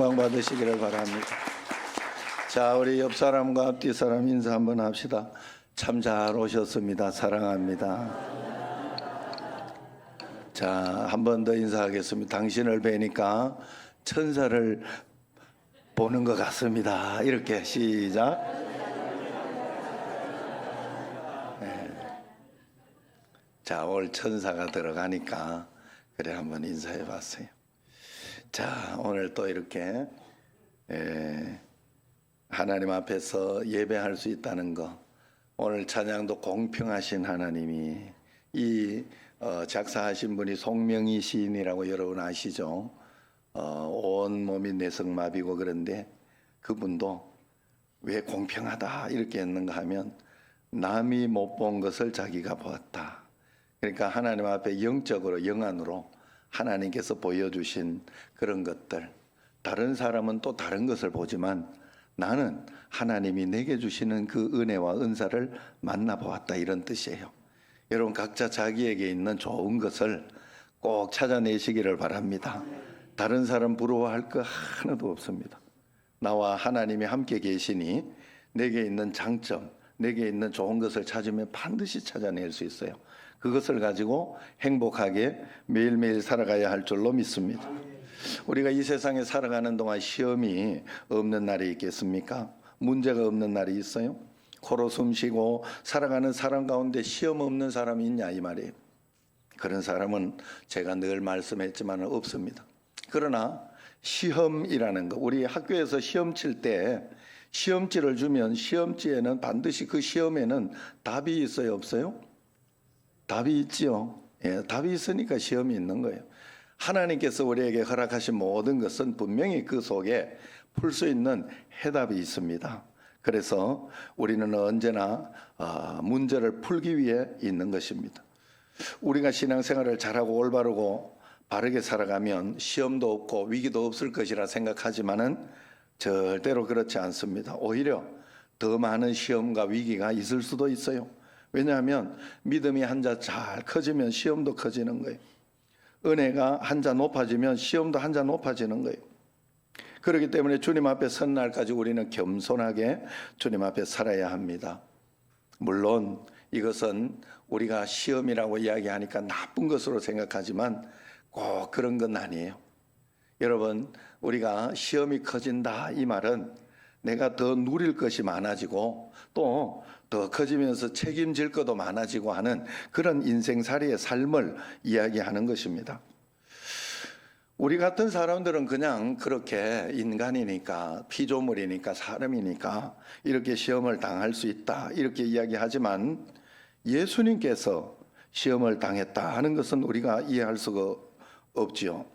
영광 받으시기를 바랍니다. 자, 우리 옆 사람과 앞뒤 사람 인사 한번 합시다. 참 잘 오셨습니다. 사랑합니다. 자, 한 번 더 인사하겠습니다. 당신을 뵈니까 천사를 보는 것 같습니다. 이렇게 시작. 네. 자, 오늘 천사가 들어가니까 그래 한번 인사해 봤어요. 자, 오늘 또 이렇게 하나님 앞에서 예배할 수 있다는 거, 오늘 찬양도 공평하신 하나님이 이 작사하신 분이 송명희 시인이라고 여러분 아시죠? 온 몸이 내성마비고 그런데 그분도 왜 공평하다 이렇게 했는가 하면 남이 못 본 것을 자기가 보았다. 그러니까 하나님 앞에 영적으로 영안으로 하나님께서 보여주신 그런 것들, 다른 사람은 또 다른 것을 보지만 나는 하나님이 내게 주시는 그 은혜와 은사를 만나보았다, 이런 뜻이에요. 여러분 각자 자기에게 있는 좋은 것을 꼭 찾아내시기를 바랍니다. 다른 사람 부러워할 거 하나도 없습니다. 나와 하나님이 함께 계시니 내게 있는 장점, 내게 있는 좋은 것을 찾으면 반드시 찾아낼 수 있어요. 그것을 가지고 행복하게 매일매일 살아가야 할 줄로 믿습니다. 우리가 이 세상에 살아가는 동안 시험이 없는 날이 있겠습니까? 문제가 없는 날이 있어요? 코로 숨쉬고 살아가는 사람 가운데 시험 없는 사람이 있냐 이 말이에요. 그런 사람은 제가 늘 말씀했지만 없습니다. 그러나 시험이라는 거, 우리 학교에서 시험 칠 때 시험지를 주면 시험지에는 반드시 그 시험에는 답이 있어요, 없어요? 답이 있지요. 예, 답이 있으니까 시험이 있는 거예요. 하나님께서 우리에게 허락하신 모든 것은 분명히 그 속에 풀 수 있는 해답이 있습니다. 그래서 우리는 언제나 문제를 풀기 위해 있는 것입니다. 우리가 신앙생활을 잘하고 올바르고 바르게 살아가면 시험도 없고 위기도 없을 것이라 생각하지만은 절대로 그렇지 않습니다. 오히려 더 많은 시험과 위기가 있을 수도 있어요. 왜냐하면 믿음이 한자 잘 커지면 시험도 커지는 거예요. 은혜가 한자 높아지면 시험도 한자 높아지는 거예요. 그렇기 때문에 주님 앞에 선 날까지 우리는 겸손하게 주님 앞에 살아야 합니다. 물론 이것은 우리가 시험이라고 이야기하니까 나쁜 것으로 생각하지만 꼭 그런 건 아니에요. 여러분, 우리가 시험이 커진다 이 말은 내가 더 누릴 것이 많아지고 또 더 커지면서 책임질 것도 많아지고 하는 그런 인생살이의 삶을 이야기하는 것입니다. 우리 같은 사람들은 그냥 그렇게 인간이니까, 피조물이니까, 사람이니까 이렇게 시험을 당할 수 있다 이렇게 이야기하지만 예수님께서 시험을 당했다 하는 것은 우리가 이해할 수가 없지요.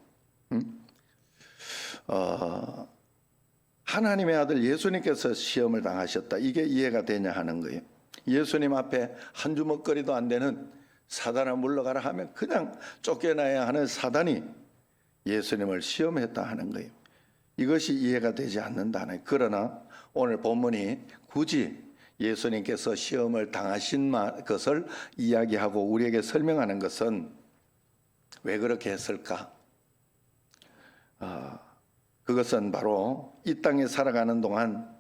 하나님의 아들 예수님께서 시험을 당하셨다, 이게 이해가 되냐 하는 거예요. 예수님 앞에 한 주먹거리도 안 되는 사단아 물러가라 하면 그냥 쫓겨나야 하는 사단이 예수님을 시험했다 하는 거예요. 이것이 이해가 되지 않는다는. 그러나 오늘 본문이 굳이 예수님께서 시험을 당하신 것을 이야기하고 우리에게 설명하는 것은 왜 그렇게 했을까? 그것은 바로 이 땅에 살아가는 동안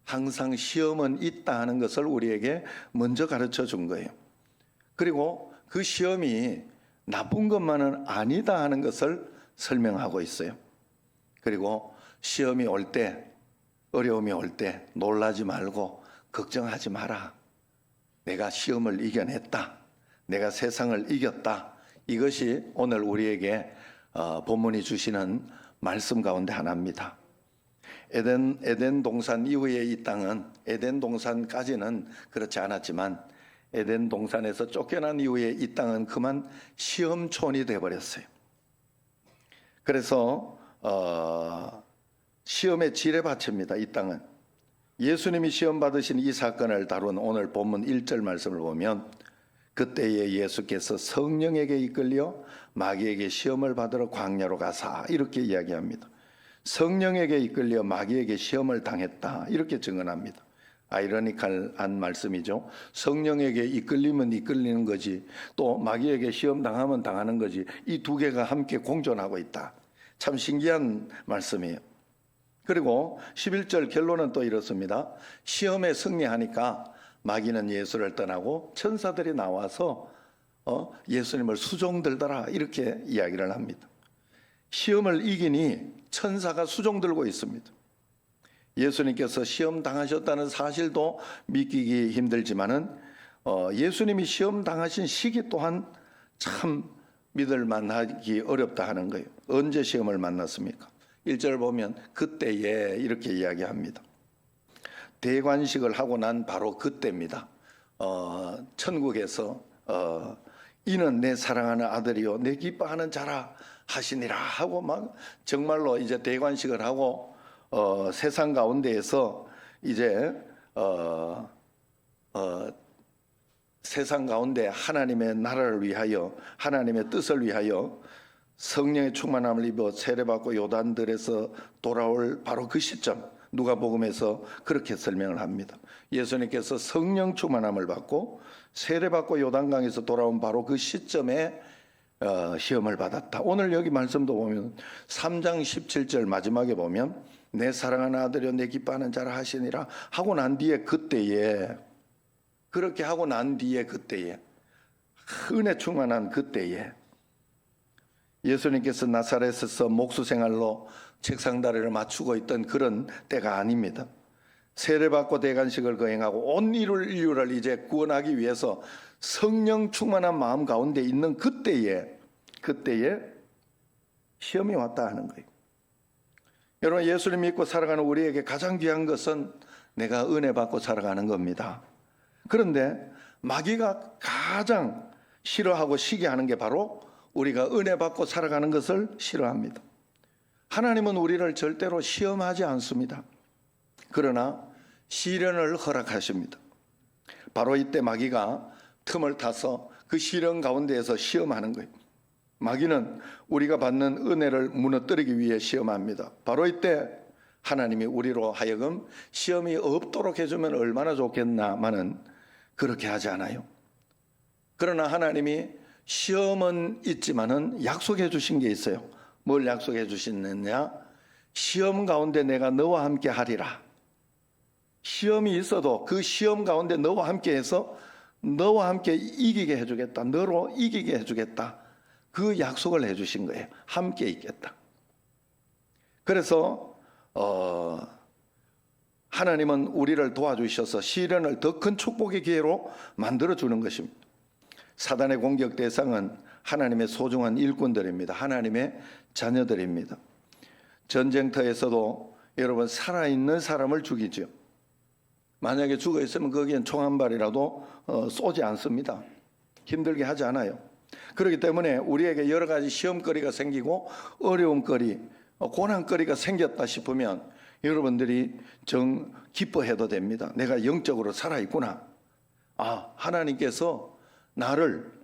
항상 시험은 있다 하는 것을 우리에게 먼저 가르쳐 준 거예요. 그리고 그 시험이 나쁜 것만은 아니다 하는 것을 설명하고 있어요. 그리고 시험이 올 때, 어려움이 올 때 놀라지 말고 걱정하지 마라. 내가 시험을 이겨냈다. 내가 세상을 이겼다. 이것이 오늘 우리에게 본문이 주시는 말씀 가운데 하나입니다. 에덴 동산 이후에 이 땅은, 에덴 동산까지는 그렇지 않았지만 에덴 동산에서 쫓겨난 이후에 이 땅은 그만 시험촌이 되어버렸어요. 그래서 시험의 지뢰밭입니다. 이 땅은. 예수님이 시험 받으신 이 사건을 다룬 오늘 본문 1절 말씀을 보면 그때에 예수께서 성령에게 이끌려 마귀에게 시험을 받으러 광야로 가사 이렇게 이야기합니다. 성령에게 이끌려 마귀에게 시험을 당했다 이렇게 증언합니다. 아이러니컬한 말씀이죠. 성령에게 이끌리면 이끌리는 거지 또 마귀에게 시험 당하면 당하는 거지, 이 두 개가 함께 공존하고 있다. 참 신기한 말씀이에요. 그리고 11절 결론은 또 이렇습니다. 시험에 승리하니까 마귀는 예수를 떠나고 천사들이 나와서 예수님을 수종들더라 이렇게 이야기를 합니다. 시험을 이기니 천사가 수종들고 있습니다. 예수님께서 시험 당하셨다는 사실도 믿기기 힘들지만은 예수님이 시험 당하신 시기 또한 참 믿을 만하기 어렵다 하는 거예요. 언제 시험을 만났습니까? 1절 보면 그때에 이렇게 이야기합니다. 대관식을 하고 난 바로 그때입니다. 천국에서 이는 내 사랑하는 아들이요 내 기뻐하는 자라 하시니라 하고 막 정말로 이제 대관식을 하고 세상 가운데에서 이제 세상 가운데 하나님의 나라를 위하여 하나님의 뜻을 위하여 성령의 충만함을 입어 세례받고 요단들에서 돌아올 바로 그 시점 누가복음에서 그렇게 설명을 합니다. 예수님께서 성령 충만함을 받고 세례받고 요단강에서 돌아온 바로 그 시점에 시험을 받았다. 오늘 여기 말씀도 보면 3장 17절 마지막에 보면 내 사랑하는 아들이여 내 기뻐하는 자라 하시니라 하고 난 뒤에 그때에 그렇게 하고 난 뒤에 그때에 은혜 충만한 그때에 예수님께서 나사렛에서 목수 생활로 책상 다리를 맞추고 있던 그런 때가 아닙니다. 세례받고 대관식을 거행하고 온 인류를 이제 구원하기 위해서 성령 충만한 마음 가운데 있는 그때에 시험이 왔다 하는 거예요. 여러분 예수님 믿고 살아가는 우리에게 가장 귀한 것은 내가 은혜 받고 살아가는 겁니다. 그런데 마귀가 가장 싫어하고 시기하는 게 바로 우리가 은혜 받고 살아가는 것을 싫어합니다. 하나님은 우리를 절대로 시험하지 않습니다. 그러나 시련을 허락하십니다. 바로 이때 마귀가 틈을 타서 그 시련 가운데에서 시험하는 거예요. 마귀는 우리가 받는 은혜를 무너뜨리기 위해 시험합니다. 바로 이때 하나님이 우리로 하여금 시험이 없도록 해주면 얼마나 좋겠나마는 그렇게 하지 않아요. 그러나 하나님이 시험은 있지만은 약속해 주신 게 있어요. 뭘 약속해 주시느냐? 시험 가운데 내가 너와 함께 하리라. 시험이 있어도 그 시험 가운데 너와 함께 해서 너와 함께 이기게 해주겠다. 너로 이기게 해주겠다. 그 약속을 해주신 거예요. 함께 있겠다. 그래서 하나님은 우리를 도와주셔서 시련을 더 큰 축복의 기회로 만들어주는 것입니다. 사단의 공격 대상은 하나님의 소중한 일꾼들입니다. 하나님의 자녀들입니다. 전쟁터에서도 여러분 살아있는 사람을 죽이죠. 만약에 죽어있으면 거기엔 총 한 발이라도 쏘지 않습니다. 힘들게 하지 않아요. 그렇기 때문에 우리에게 여러 가지 시험거리가 생기고 어려움거리, 고난거리가 생겼다 싶으면 여러분들이 기뻐해도 됩니다. 내가 영적으로 살아있구나. 하나님께서 나를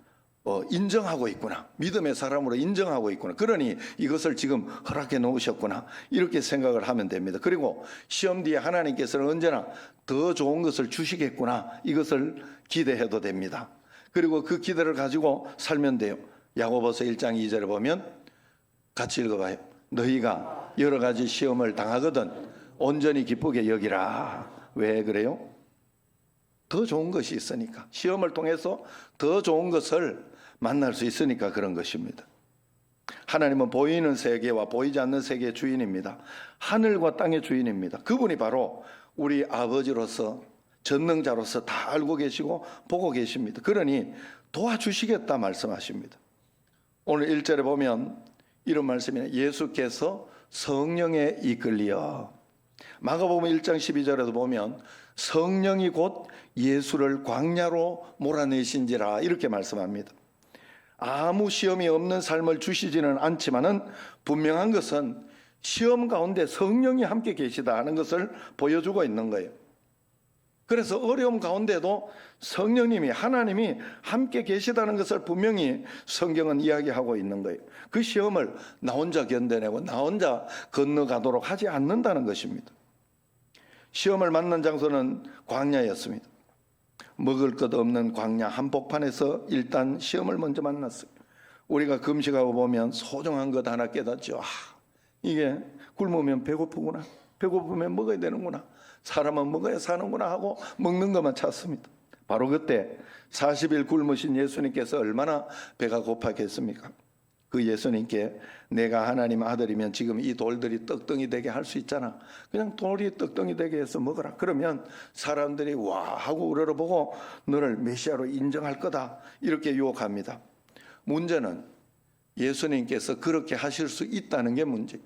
인정하고 있구나. 믿음의 사람으로 인정하고 있구나. 그러니 이것을 지금 허락해 놓으셨구나. 이렇게 생각을 하면 됩니다. 그리고 시험 뒤에 하나님께서는 언제나 더 좋은 것을 주시겠구나. 이것을 기대해도 됩니다. 그리고 그 기대를 가지고 살면 돼요. 야고보서 1장 2절에 보면 같이 읽어봐요. 너희가 여러 가지 시험을 당하거든 온전히 기쁘게 여기라. 왜 그래요? 더 좋은 것이 있으니까. 시험을 통해서 더 좋은 것을 만날 수 있으니까 그런 것입니다. 하나님은 보이는 세계와 보이지 않는 세계의 주인입니다. 하늘과 땅의 주인입니다. 그분이 바로 우리 아버지로서 전능자로서 다 알고 계시고 보고 계십니다. 그러니 도와주시겠다 말씀하십니다. 오늘 1절에 보면 이런 말씀이에요. 예수께서 성령에 이끌리어. 마가복음 1장 12절에도 보면 성령이 곧 예수를 광야로 몰아내신지라 이렇게 말씀합니다. 아무 시험이 없는 삶을 주시지는 않지만은 분명한 것은 시험 가운데 성령이 함께 계시다 하는 것을 보여주고 있는 거예요. 그래서 어려움 가운데도 성령님이 하나님이 함께 계시다는 것을 분명히 성경은 이야기하고 있는 거예요. 그 시험을 나 혼자 견뎌내고 나 혼자 건너가도록 하지 않는다는 것입니다. 시험을 만난 장소는 광야였습니다. 먹을 것 없는 광야 한복판에서 일단 시험을 먼저 만났어요. 우리가 금식하고 보면 소중한 것 하나 깨닫죠. 이게 굶으면 배고프구나. 배고프면 먹어야 되는구나. 사람은 먹어야 사는구나 하고 먹는 것만 찾습니다. 바로 그때 40일 굶으신 예수님께서 얼마나 배가 고팠겠습니까? 그 예수님께 내가 하나님 아들이면 지금 이 돌들이 떡덩이 되게 할 수 있잖아. 그냥 돌이 떡덩이 되게 해서 먹어라. 그러면 사람들이 와 하고 우러러보고 너를 메시아로 인정할 거다. 이렇게 유혹합니다. 문제는 예수님께서 그렇게 하실 수 있다는 게 문제.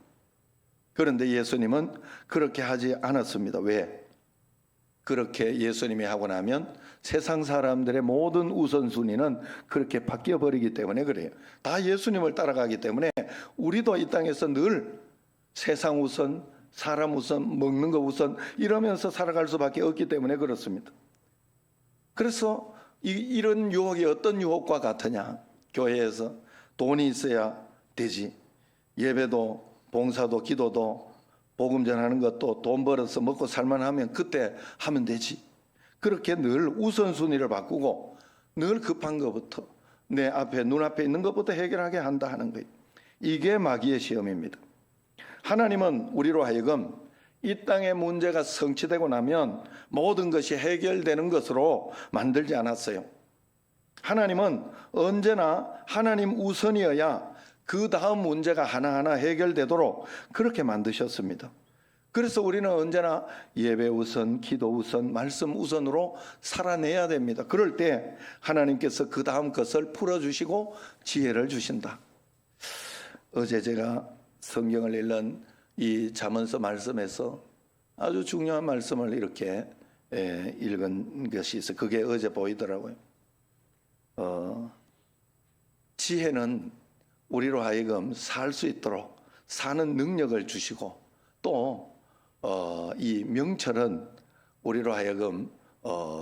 그런데 예수님은 그렇게 하지 않았습니다. 왜? 그렇게 예수님이 하고 나면 세상 사람들의 모든 우선순위는 그렇게 바뀌어 버리기 때문에 그래요. 다 예수님을 따라가기 때문에 우리도 이 땅에서 늘 세상 우선, 사람 우선, 먹는 거 우선 이러면서 살아갈 수밖에 없기 때문에 그렇습니다. 그래서 이런 유혹이 어떤 유혹과 같으냐? 교회에서 돈이 있어야 되지. 예배도 봉사도 기도도 복음 전하는 것도 돈 벌어서 먹고 살만하면 그때 하면 되지. 그렇게 늘 우선순위를 바꾸고 늘 급한 것부터 내 앞에 눈앞에 있는 것부터 해결하게 한다 하는 거예요. 이게 마귀의 시험입니다. 하나님은 우리로 하여금 이 땅의 문제가 성취되고 나면 모든 것이 해결되는 것으로 만들지 않았어요. 하나님은 언제나 하나님 우선이어야 그 다음 문제가 하나하나 해결되도록 그렇게 만드셨습니다. 그래서 우리는 언제나 예배 우선, 기도 우선, 말씀 우선으로 살아내야 됩니다. 그럴 때 하나님께서 그 다음 것을 풀어주시고 지혜를 주신다. 어제 제가 성경을 읽는 이 잠언서 말씀에서 아주 중요한 말씀을 이렇게 읽은 것이 있어요. 그게 어제 보이더라고요. 지혜는 우리로 하여금 살 수 있도록 사는 능력을 주시고 또 이 명철은 우리로 하여금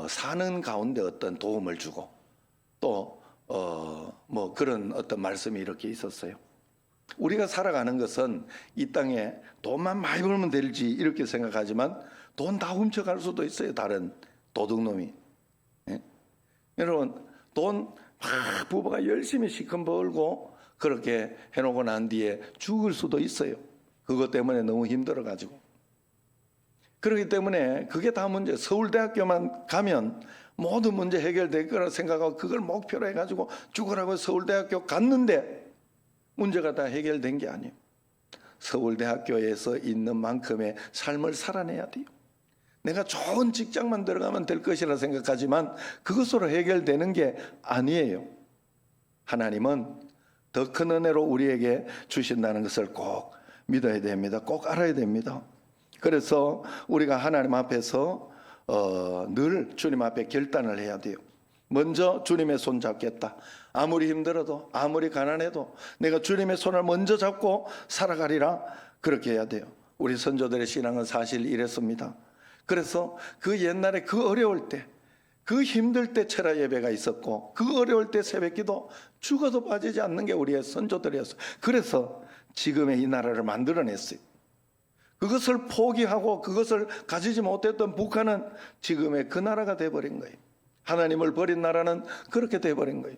사는 가운데 어떤 도움을 주고 또 뭐 그런 어떤 말씀이 이렇게 있었어요. 우리가 살아가는 것은 이 땅에 돈만 많이 벌면 될지 이렇게 생각하지만 돈 다 훔쳐갈 수도 있어요. 다른 도둑놈이. 예? 여러분 돈 막 부부가 열심히 시큰 벌고 그렇게 해놓고 난 뒤에 죽을 수도 있어요. 그것 때문에 너무 힘들어가지고. 그렇기 때문에 그게 다 문제. 서울대학교만 가면 모든 문제 해결될 거라 생각하고 그걸 목표로 해가지고 죽으라고 서울대학교 갔는데 문제가 다 해결된 게 아니에요. 서울대학교에서 있는 만큼의 삶을 살아내야 돼요. 내가 좋은 직장만 들어가면 될 것이라 생각하지만 그것으로 해결되는 게 아니에요. 하나님은 더 큰 은혜로 우리에게 주신다는 것을 꼭 믿어야 됩니다. 꼭 알아야 됩니다. 그래서 우리가 하나님 앞에서 늘 주님 앞에 결단을 해야 돼요. 먼저 주님의 손 잡겠다. 아무리 힘들어도 아무리 가난해도 내가 주님의 손을 먼저 잡고 살아가리라. 그렇게 해야 돼요. 우리 선조들의 신앙은 사실 이랬습니다. 그래서 그 옛날에 그 어려울 때 그 힘들 때 철야 예배가 있었고 그 어려울 때 새벽기도 죽어도 빠지지 않는 게 우리의 선조들이었어요. 그래서 지금의 이 나라를 만들어냈어요. 그것을 포기하고 그것을 가지지 못했던 북한은 지금의 그 나라가 돼버린 거예요. 하나님을 버린 나라는 그렇게 돼버린 거예요.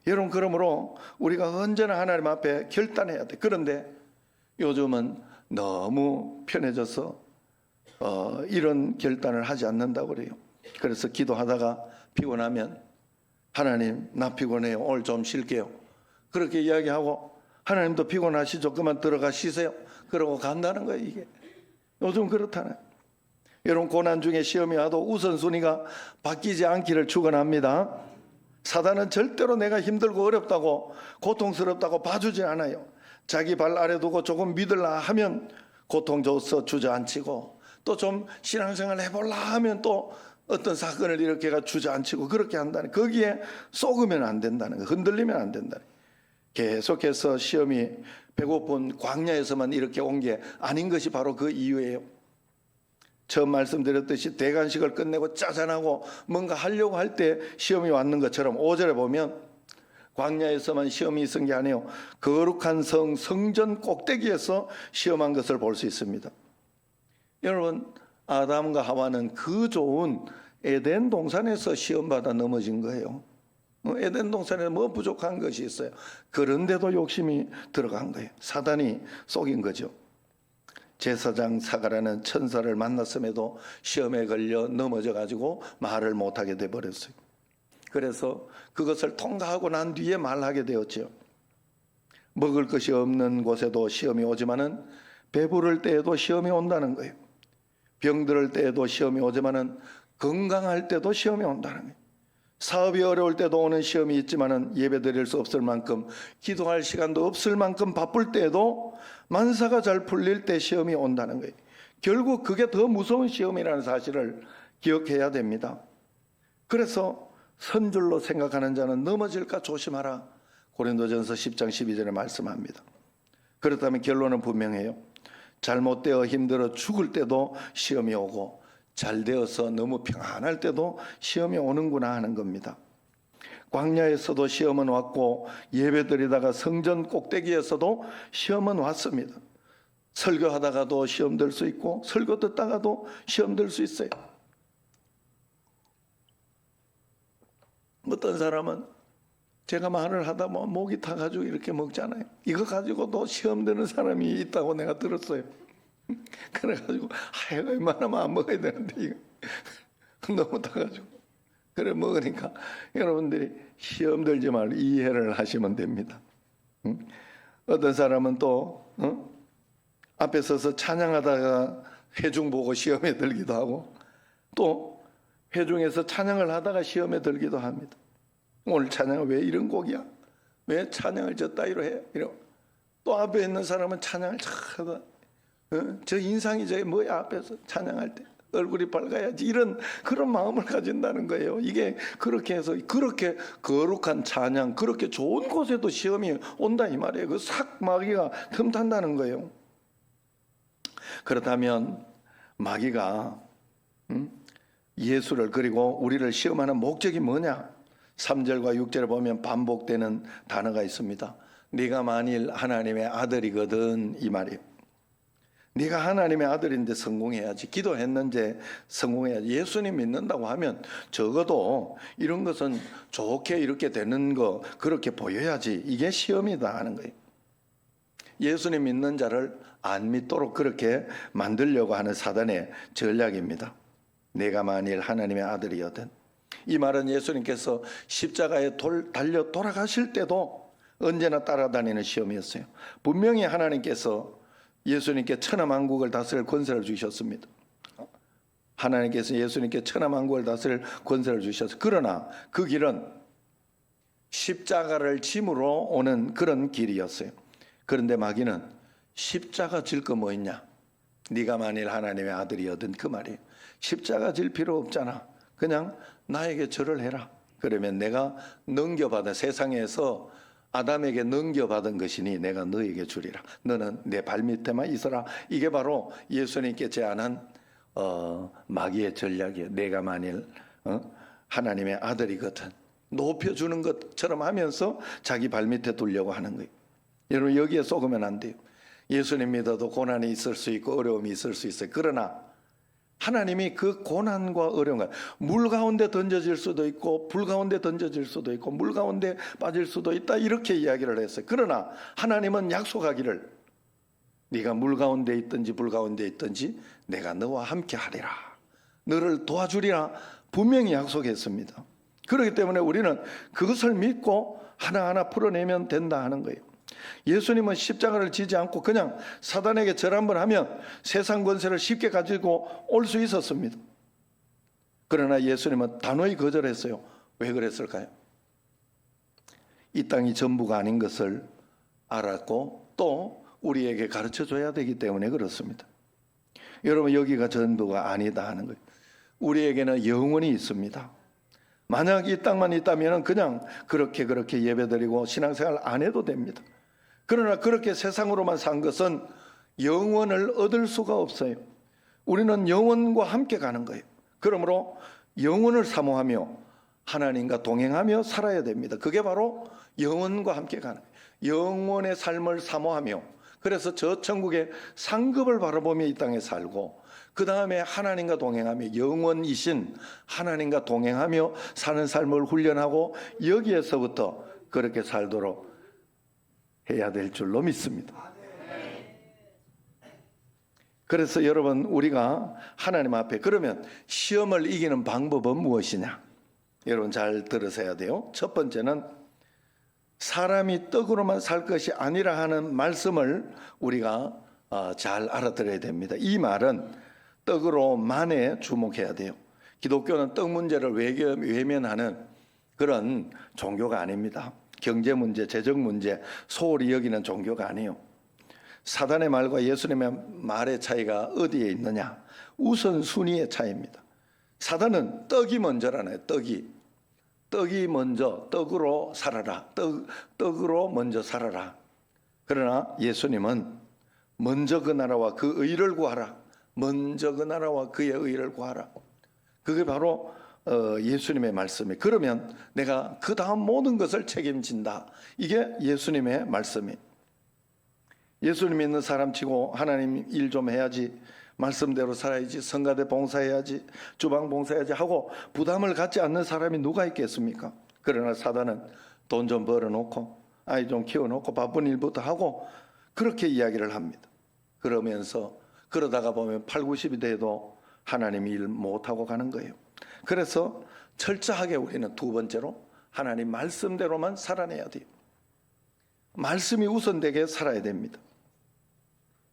여러분 그러므로 우리가 언제나 하나님 앞에 결단해야 돼. 그런데 요즘은 너무 편해져서 이런 결단을 하지 않는다고 그래요. 그래서 기도하다가 피곤하면 하나님 나 피곤해요. 오늘 좀 쉴게요. 그렇게 이야기하고 하나님도 피곤하시죠. 그만 들어가 쉬세요. 그러고 간다는 거예요. 이게 요즘 그렇다네. 여러분 고난 중에 시험이 와도 우선순위가 바뀌지 않기를 축원합니다. 사단은 절대로 내가 힘들고 어렵다고 고통스럽다고 봐주지 않아요. 자기 발 아래 두고 조금 믿을라 하면 고통 줘서 주저앉히고 또 좀 신앙생활 해볼라 하면 또 어떤 사건을 일으켜가 주저앉히고 그렇게 한다는 거기에 속으면 안 된다는 거. 흔들리면 안 된다는 거. 계속해서 시험이 배고픈 광야에서만 이렇게 온 게 아닌 것이 바로 그 이유예요. 처음 말씀드렸듯이 대관식을 끝내고 짜잔하고 뭔가 하려고 할 때 시험이 왔는 것처럼 5절에 보면 광야에서만 시험이 있은 게 아니에요. 거룩한 성전 꼭대기에서 시험한 것을 볼 수 있습니다. 여러분 아담과 하와는 그 좋은 에덴 동산에서 시험받아 넘어진 거예요. 에덴 동산에 뭐 부족한 것이 있어요. 그런데도 욕심이 들어간 거예요. 사단이 속인 거죠. 제사장 사가라는 천사를 만났음에도 시험에 걸려 넘어져 가지고 말을 못하게 돼버렸어요. 그래서 그것을 통과하고 난 뒤에 말하게 되었죠. 먹을 것이 없는 곳에도 시험이 오지만은 배부를 때에도 시험이 온다는 거예요. 병들을 때에도 시험이 오지만은 건강할 때도 시험이 온다는 거예요. 사업이 어려울 때도 오는 시험이 있지만은 예배 드릴 수 없을 만큼, 기도할 시간도 없을 만큼 바쁠 때에도 만사가 잘 풀릴 때 시험이 온다는 거예요. 결국 그게 더 무서운 시험이라는 사실을 기억해야 됩니다. 그래서 선줄로 생각하는 자는 넘어질까 조심하라, 고린도전서 10장 12절에 말씀합니다. 그렇다면 결론은 분명해요. 잘못되어 힘들어 죽을 때도 시험이 오고, 잘 되어서 너무 평안할 때도 시험이 오는구나 하는 겁니다. 광야에서도 시험은 왔고, 예배드리다가 성전 꼭대기에서도 시험은 왔습니다. 설교하다가도 시험 들 수 있고, 설교 듣다가도 시험 들 수 있어요. 어떤 사람은 제가 말을 하다 보면 목이 타가지고 이렇게 먹잖아요. 이거 가지고도 시험 드는 사람이 있다고 내가 들었어요. 그래가지고 웬만하면 안 먹어야 되는데 이거 너무 타가지고 그래 먹으니까, 여러분들이 시험 들지 말고 이해를 하시면 됩니다. 어떤 사람은 또 앞에 서서 찬양하다가 회중 보고 시험에 들기도 하고, 또 회중에서 찬양을 하다가 시험에 들기도 합니다. 오늘 찬양은 왜 이런 곡이야? 왜 찬양을 저 따위로 해? 또 앞에 있는 사람은 찬양을 하다, 저 인상이 저게 뭐야, 앞에서 찬양할 때 얼굴이 밝아야지, 이런 그런 마음을 가진다는 거예요. 이게 그렇게 해서 그렇게 거룩한 찬양, 그렇게 좋은 곳에도 시험이 온다 이 말이에요. 그 삭 마귀가 틈탄다는 거예요. 그렇다면 마귀가 예수를, 그리고 우리를 시험하는 목적이 뭐냐? 3절과 6절에 보면 반복되는 단어가 있습니다. 네가 만일 하나님의 아들이거든, 이 말이에요. 네가 하나님의 아들인데 성공해야지. 기도했는데 성공해야지. 예수님 믿는다고 하면 적어도 이런 것은 좋게 이렇게 되는 거, 그렇게 보여야지. 이게 시험이다 하는 거예요. 예수님 믿는 자를 안 믿도록 그렇게 만들려고 하는 사단의 전략입니다. 내가 만일 하나님의 아들이거든. 이 말은 예수님께서 십자가에 달려 돌아가실 때도 언제나 따라다니는 시험이었어요. 분명히 하나님께서 예수님께 천하만국을 다스릴 권세를 주셨습니다. 하나님께서 예수님께 천하만국을 다스릴 권세를 주셨어요. 그러나 그 길은 십자가를 짐으로 오는 그런 길이었어요. 그런데 마귀는 십자가 질 거 뭐 있냐? 네가 만일 하나님의 아들이거든, 그 말이에요. 십자가 질 필요 없잖아. 그냥 나에게 절을 해라. 그러면 내가 넘겨받아, 세상에서 아담에게 넘겨받은 것이니 내가 너에게 주리라. 너는 내 발밑에만 있어라. 이게 바로 예수님께 제안한 마귀의 전략이에요. 내가 만일 하나님의 아들이거든, 높여주는 것처럼 하면서 자기 발밑에 두려고 하는 거예요. 여러분, 여기에 속으면 안 돼요. 예수님 믿어도 고난이 있을 수 있고 어려움이 있을 수 있어요. 그러나 하나님이 그 고난과 어려움, 물 가운데 던져질 수도 있고 불 가운데 던져질 수도 있고 물 가운데 빠질 수도 있다, 이렇게 이야기를 했어요. 그러나 하나님은 약속하기를 네가 물 가운데 있든지 불 가운데 있든지 내가 너와 함께 하리라, 너를 도와주리라 분명히 약속했습니다. 그렇기 때문에 우리는 그것을 믿고 하나하나 풀어내면 된다 하는 거예요. 예수님은 십자가를 지지 않고 그냥 사단에게 절 한번 하면 세상 권세를 쉽게 가지고 올 수 있었습니다. 그러나 예수님은 단호히 거절했어요. 왜 그랬을까요? 이 땅이 전부가 아닌 것을 알았고 또 우리에게 가르쳐줘야 되기 때문에 그렇습니다. 여러분, 여기가 전부가 아니다 하는 거예요. 우리에게는 영원히 있습니다. 만약 이 땅만 있다면 그냥 그렇게 예배드리고 신앙생활 안 해도 됩니다. 그러나 그렇게 세상으로만 산 것은 영원을 얻을 수가 없어요. 우리는 영원과 함께 가는 거예요. 그러므로 영원을 사모하며 하나님과 동행하며 살아야 됩니다. 그게 바로 영원과 함께 가는 거예요. 영원의 삶을 사모하며, 그래서 저 천국의 상급을 바라보며 이 땅에 살고, 그 다음에 하나님과 동행하며 영원이신 하나님과 동행하며 사는 삶을 훈련하고 여기에서부터 그렇게 살도록 해야 될 줄로 믿습니다. 그래서 여러분, 우리가 하나님 앞에, 그러면 시험을 이기는 방법은 무엇이냐? 여러분 잘 들으셔야 돼요. 첫 번째는 사람이 떡으로만 살 것이 아니라 하는 말씀을 우리가 잘 알아들어야 됩니다. 이 말은 떡으로만에 주목해야 돼요. 기독교는 떡 문제를 외면하는 그런 종교가 아닙니다. 경제 문제, 재정 문제 소홀히 여기는 종교가 아니에요. 사단의 말과 예수님의 말의 차이가 어디에 있느냐? 우선순위의 차이입니다. 사단은 떡이 먼저라네요. 떡이 먼저, 떡으로 살아라. 떡으로 먼저 살아라. 그러나 예수님은 먼저 그 나라와 그 의를 구하라. 먼저 그 나라와 그의 의를 구하라. 그게 바로 예수님의 말씀이에요. 그러면 내가 그 다음 모든 것을 책임진다. 이게 예수님의 말씀이에요. 예수님 믿는 사람치고 하나님 일 좀 해야지, 말씀대로 살아야지, 성가대 봉사해야지, 주방 봉사해야지 하고 부담을 갖지 않는 사람이 누가 있겠습니까? 그러나 사단은 돈 좀 벌어놓고 아이 좀 키워놓고 바쁜 일부터 하고 그렇게 이야기를 합니다. 그러다가 보면 8, 90이 돼도 하나님 일 못하고 가는 거예요. 그래서 철저하게 우리는 두 번째로 하나님 말씀대로만 살아내야 돼요. 말씀이 우선되게 살아야 됩니다.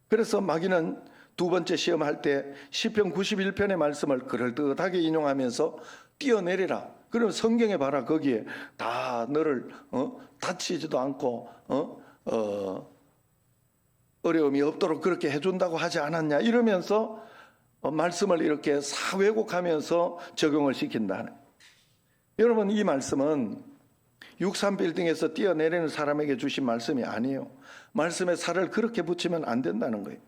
그래서 마귀는 두 번째 시험할 때 시편 91편의 말씀을 그럴듯하게 인용하면서 뛰어내리라. 그럼 성경에 봐라. 거기에 다 너를 다치지도 않고 어려움이 없도록 그렇게 해준다고 하지 않았냐. 이러면서 말씀을 이렇게 왜곡하면서 적용을 시킨다는. 여러분, 이 말씀은 63빌딩에서 뛰어내리는 사람에게 주신 말씀이 아니에요. 말씀에 살을 그렇게 붙이면 안 된다는 거예요.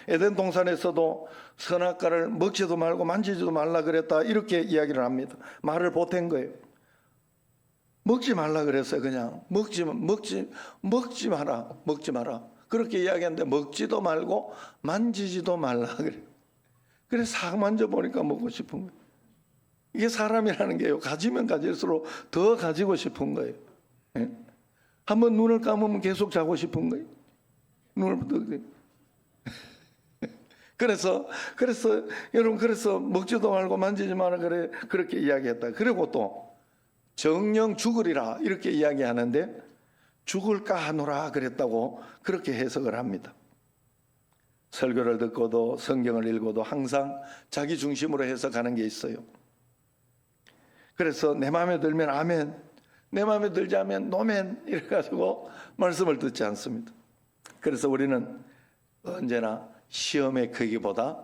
에덴 동산에서도 선악과를 먹지도 말고 만지지도 말라 그랬다, 이렇게 이야기를 합니다. 말을 보탠 거예요. 먹지 말라 그랬어요. 그냥 먹지 마라 그렇게 이야기하는데 먹지도 말고 만지지도 말라 그래. 그래서 싹 만져보니까 먹고 싶은 거예요. 이게 사람이라는 게요, 가지면 가질수록 더 가지고 싶은 거예요. 예? 한번 눈을 감으면 계속 자고 싶은 거예요. 그래서 여러분, 그래서 먹지도 말고 만지지 마라 그래, 그렇게 이야기했다. 그리고 또 정령 죽으리라 이렇게 이야기하는데 죽을까 하노라 그랬다고 그렇게 해석을 합니다. 설교를 듣고도 성경을 읽어도 항상 자기 중심으로 해석하는 게 있어요. 그래서 내 마음에 들면 아멘, 내 마음에 들지 않으면 노멘 이래가지고 말씀을 듣지 않습니다. 그래서 우리는 언제나 시험의 크기보다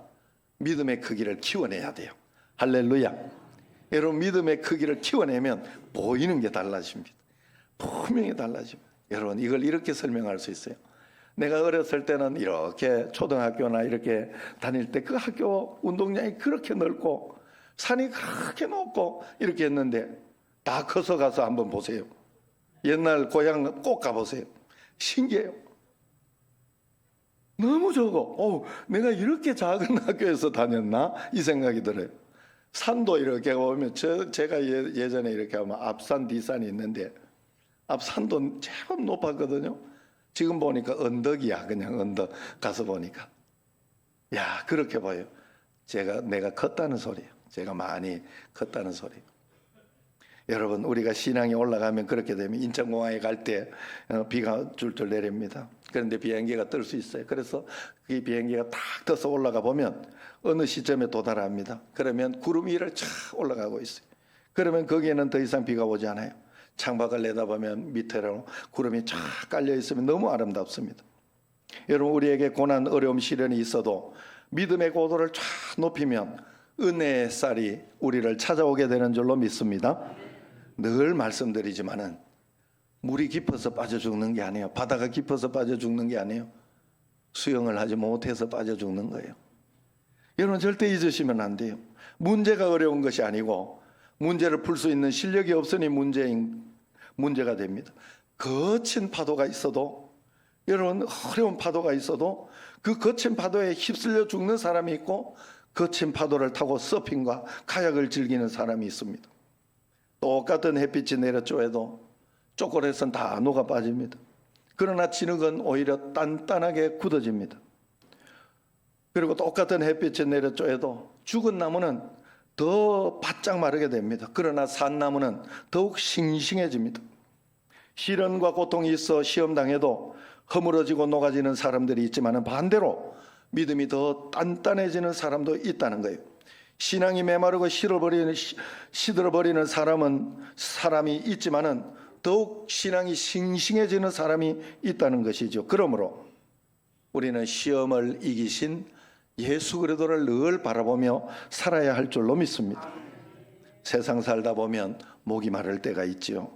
믿음의 크기를 키워내야 돼요. 할렐루야. 여러분, 믿음의 크기를 키워내면 보이는 게 달라집니다. 분명히 달라집니다. 여러분, 이걸 이렇게 설명할 수 있어요. 내가 어렸을 때는 이렇게 초등학교나 이렇게 다닐 때 그 학교 운동장이 그렇게 넓고 산이 그렇게 높고 이렇게 했는데 다 커서 가서 한번 보세요. 옛날 고향 꼭 가보세요. 신기해요. 너무 적어. 내가 이렇게 작은 학교에서 다녔나? 이 생각이 들어요. 산도 이렇게 보면 제가 예전에 이렇게 하면 앞산 뒷산이 있는데 앞산도 제법 높았거든요. 지금 보니까 언덕이야. 그냥 언덕 가서 보니까. 야, 그렇게 봐요. 내가 컸다는 소리예요. 제가 많이 컸다는 소리예요. 여러분, 우리가 신앙이 올라가면 그렇게 되면 인천공항에 갈 때 비가 줄줄 내립니다. 그런데 비행기가 뜰 수 있어요. 그래서 그 비행기가 탁 떠서 올라가 보면 어느 시점에 도달합니다. 그러면 구름 위를 쫙 올라가고 있어요. 그러면 거기에는 더 이상 비가 오지 않아요. 창밖을 내다보면 밑으로 구름이 쫙 깔려 있으면 너무 아름답습니다. 여러분, 우리에게 고난, 어려움, 시련이 있어도 믿음의 고도를 쫙 높이면 은혜의 쌀이 우리를 찾아오게 되는 줄로 믿습니다. 늘 말씀드리지만은 물이 깊어서 빠져 죽는 게 아니에요. 바다가 깊어서 빠져 죽는 게 아니에요. 수영을 하지 못해서 빠져 죽는 거예요. 여러분, 절대 잊으시면 안 돼요. 문제가 어려운 것이 아니고 문제를 풀 수 있는 실력이 없으니 문제가 됩니다. 거친 파도가 있어도, 여러분, 어려운 파도가 있어도 그 거친 파도에 휩쓸려 죽는 사람이 있고 거친 파도를 타고 서핑과 카약을 즐기는 사람이 있습니다. 똑같은 햇빛이 내려쬐도 초콜릿은 다 녹아 빠집니다. 그러나 진흙은 오히려 단단하게 굳어집니다. 그리고 똑같은 햇빛이 내려쬐도 죽은 나무는 더 바짝 마르게 됩니다. 그러나 산 나무는 더욱 싱싱해집니다. 시련과 고통이 있어 시험당해도 허물어지고 녹아지는 사람들이 있지만 반대로 믿음이 더 단단해지는 사람도 있다는 거예요. 신앙이 메마르고 시들어버리는 사람이 있지만은 더욱 신앙이 싱싱해지는 사람이 있다는 것이죠. 그러므로 우리는 시험을 이기신 예수 그리스도를 늘 바라보며 살아야 할 줄로 믿습니다. 세상 살다 보면 목이 마를 때가 있지요.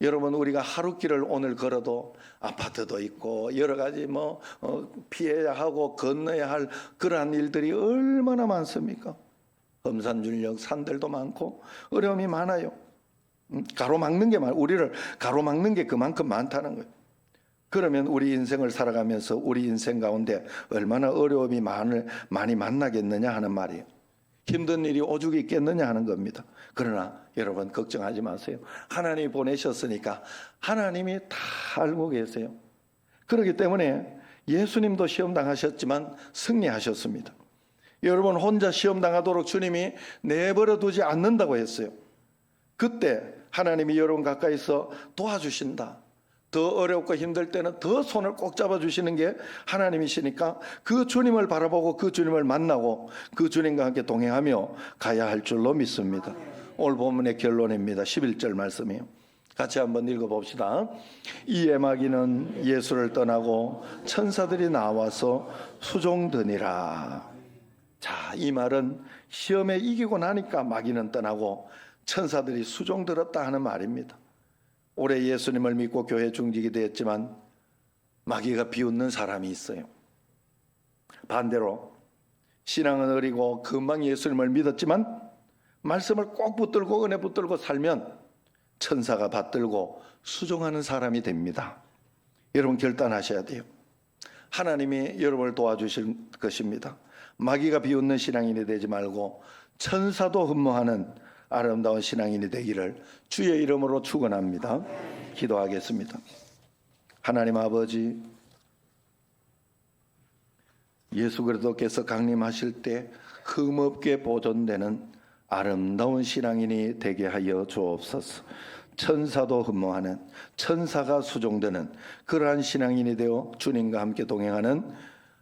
여러분, 우리가 하루길을 오늘 걸어도 아파트도 있고 여러 가지 피해야 하고 건너야 할 그러한 일들이 얼마나 많습니까? 험산줄력 산들도 많고 어려움이 많아요. 가로막는 게 우리를 가로막는 게 그만큼 많다는 거예요. 그러면 우리 인생을 살아가면서 우리 인생 가운데 얼마나 어려움이 많이 만나겠느냐 하는 말이에요. 힘든 일이 오죽 있겠느냐 하는 겁니다. 그러나 여러분 걱정하지 마세요. 하나님이 보내셨으니까 하나님이 다 알고 계세요. 그렇기 때문에 예수님도 시험 당하셨지만 승리하셨습니다. 여러분, 혼자 시험 당하도록 주님이 내버려 두지 않는다고 했어요. 그때 하나님이 여러분 가까이서 도와주신다. 더 어렵고 힘들 때는 더 손을 꼭 잡아주시는 게 하나님이시니까 그 주님을 바라보고 그 주님을 만나고 그 주님과 함께 동행하며 가야 할 줄로 믿습니다. 오늘 본문의 결론입니다. 11절 말씀이에요. 같이 한번 읽어봅시다. 이에 마귀는 예수를 떠나고 천사들이 나와서 수종드니라. 자, 이 말은 시험에 이기고 나니까 마귀는 떠나고 천사들이 수종들었다 하는 말입니다. 올해 예수님을 믿고 교회 중직이 되었지만 마귀가 비웃는 사람이 있어요. 반대로 신앙은 어리고 금방 예수님을 믿었지만 말씀을 꼭 붙들고 은혜 붙들고 살면 천사가 받들고 수종하는 사람이 됩니다. 여러분 결단하셔야 돼요. 하나님이 여러분을 도와주실 것입니다. 마귀가 비웃는 신앙인이 되지 말고 천사도 흠모하는 아름다운 신앙인이 되기를 주의 이름으로 축원합니다. 기도하겠습니다. 하나님 아버지, 예수 그리스도께서 강림하실 때 흠없게 보존되는 아름다운 신앙인이 되게 하여 주옵소서. 천사도 흠모하는, 천사가 수종되는 그러한 신앙인이 되어 주님과 함께 동행하는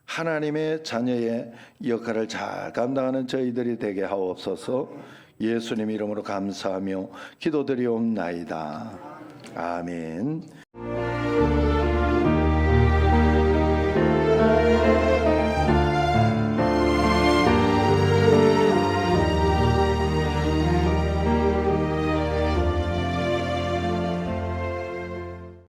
하나님의 자녀의 역할을 잘 감당하는 저희들이 되게 하옵소서. 예수님 이름으로 감사하며 기도드리옵나이다. 아멘.